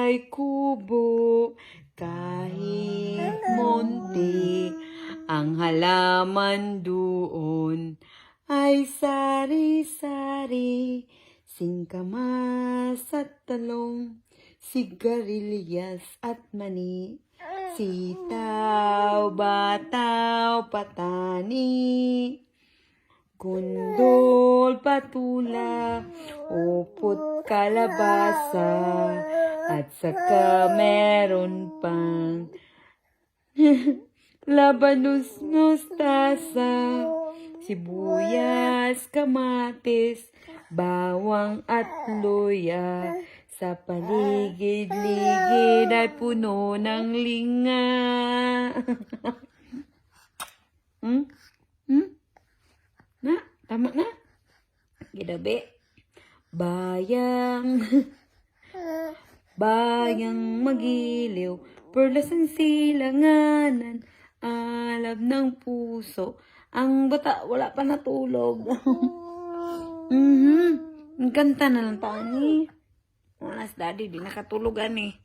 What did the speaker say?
ay kubo, kahit monte, ang halaman doon ay sari-sari, singkamas at talong, sigarilyas at mani, sitaw, bataw, patani, kundol, patula, upot, kalabasa, at saka meron pang labanos, mustasa, sibuyas, kamatis, bawang at luya. Sa paligid-ligid ay puno ng linga. Na, tama na. Gidabi. Bayang magiliw, perlas ang silanganan, alab ng puso. Ang bata, wala pa natulog. Ang kanta na lang tani. Oras daddy, di nakatulugan eh.